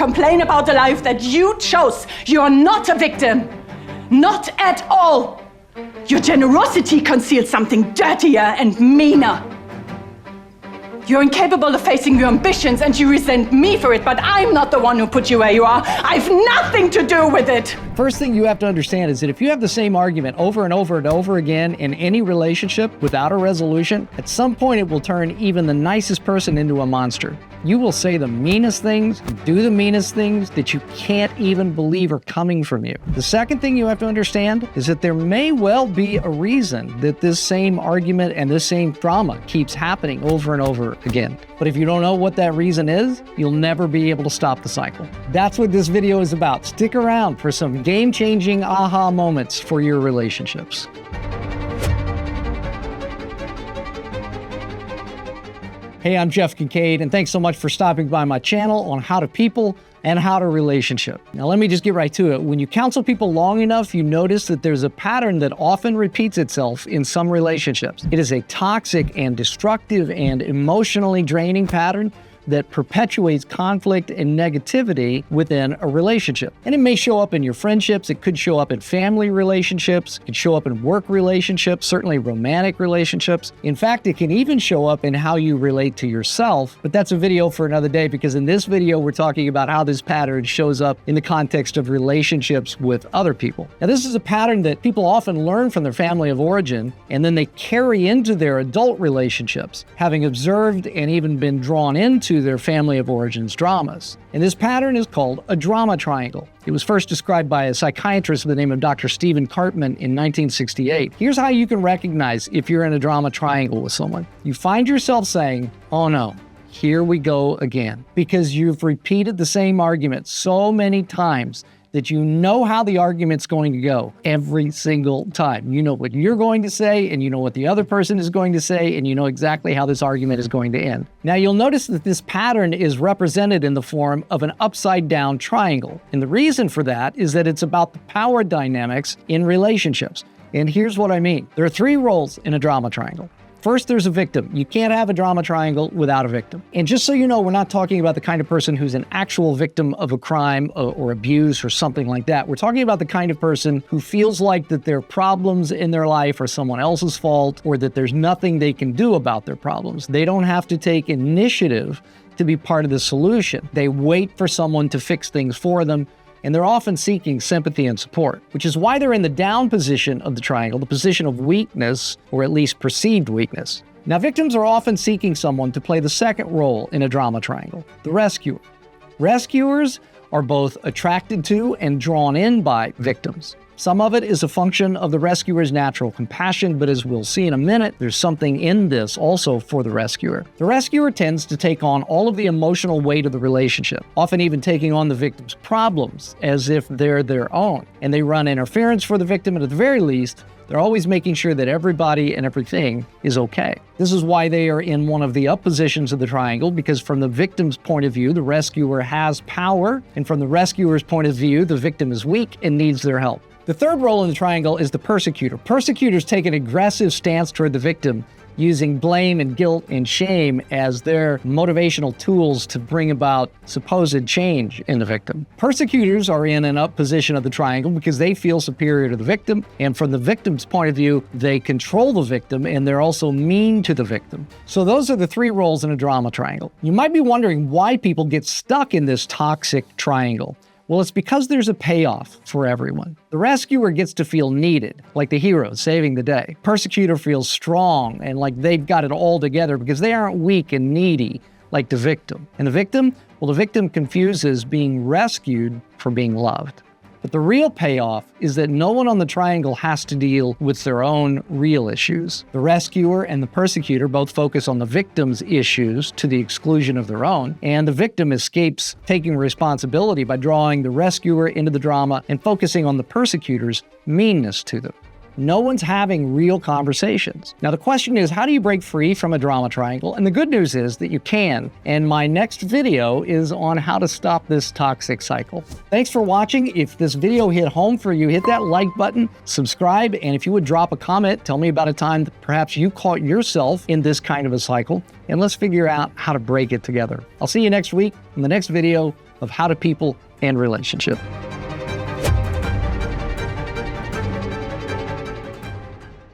complain about the life that you chose. You are not a victim. Not at all. Your generosity conceals something dirtier and meaner. You're incapable of facing your ambitions and you resent me for it, but I'm not the one who put you where you are. I've nothing to do with it. First thing you have to understand is that if you have the same argument over and over and over again in any relationship without a resolution, at some point it will turn even the nicest person into a monster. You will say the meanest things, do the meanest things that you can't even believe are coming from you. The second thing you have to understand is that there may well be a reason that this same argument and this same drama keeps happening over and over again. But if you don't know what that reason is, you'll never be able to stop the cycle. That's what this video is about. Stick around for some game-changing aha moments for your relationships. Hey, I'm Jeff Kincaid, and thanks so much for stopping by my channel on how to people and how to relationship. Now, let me just get right to it. When you counsel people long enough, you notice that there's a pattern that often repeats itself in some relationships. It is a toxic and destructive and emotionally draining pattern that perpetuates conflict and negativity within a relationship. And it may show up in your friendships, it could show up in family relationships, it could show up in work relationships, certainly romantic relationships. In fact, it can even show up in how you relate to yourself, but that's a video for another day, because in this video, we're talking about how this pattern shows up in the context of relationships with other people. Now, this is a pattern that people often learn from their family of origin, and then they carry into their adult relationships, having observed and even been drawn into their family of origins dramas. And this pattern is called a drama triangle. It was first described by a psychiatrist by the name of Dr. Karpman in 1968. Here's how you can recognize if you're in a drama triangle with someone. You find yourself saying, "Oh no, here we go again," because you've repeated the same argument so many times that you know how the argument's going to go every single time. You know what you're going to say, and you know what the other person is going to say, and you know exactly how this argument is going to end. Now, you'll notice that this pattern is represented in the form of an upside-down triangle. And the reason for that is that it's about the power dynamics in relationships. And here's what I mean. There are three roles in a drama triangle. First, there's a victim. You can't have a drama triangle without a victim. And just so you know, we're not talking about the kind of person who's an actual victim of a crime or abuse or something like that. We're talking about the kind of person who feels like that their problems in their life are someone else's fault, or that there's nothing they can do about their problems. They don't have to take initiative to be part of the solution. They wait for someone to fix things for them, and they're often seeking sympathy and support, which is why they're in the down position of the triangle, the position of weakness, or at least perceived weakness. Now, victims are often seeking someone to play the second role in a drama triangle, the rescuer. Rescuers are both attracted to and drawn in by victims. Some of it is a function of the rescuer's natural compassion, but as we'll see in a minute, there's something in this also for the rescuer. The rescuer tends to take on all of the emotional weight of the relationship, often even taking on the victim's problems as if they're their own. And they run interference for the victim, and at the very least, they're always making sure that everybody and everything is okay. This is why they are in one of the up positions of the triangle, because from the victim's point of view, the rescuer has power, and from the rescuer's point of view, the victim is weak and needs their help. The third role in the triangle is the persecutor. Persecutors take an aggressive stance toward the victim, using blame and guilt and shame as their motivational tools to bring about supposed change in the victim. Persecutors are in an up position of the triangle because they feel superior to the victim, and from the victim's point of view, they control the victim, and they're also mean to the victim. So those are the three roles in a drama triangle. You might be wondering why people get stuck in this toxic triangle. Well, it's because there's a payoff for everyone. The rescuer gets to feel needed, like the hero saving the day. Persecutor feels strong and like they've got it all together because they aren't weak and needy like the victim. And the victim? Well, the victim confuses being rescued for being loved. But the real payoff is that no one on the triangle has to deal with their own real issues. The rescuer and the persecutor both focus on the victim's issues to the exclusion of their own, and the victim escapes taking responsibility by drawing the rescuer into the drama and focusing on the persecutor's meanness to them. No one's having real conversations. Now, the question is, how do you break free from a drama triangle? And the good news is that you can. And my next video is on how to stop this toxic cycle. Thanks for watching. If this video hit home for you, hit that like button, subscribe, and if you would drop a comment, tell me about a time that perhaps you caught yourself in this kind of a cycle, and let's figure out how to break it together. I'll see you next week in the next video of how to people and relationship.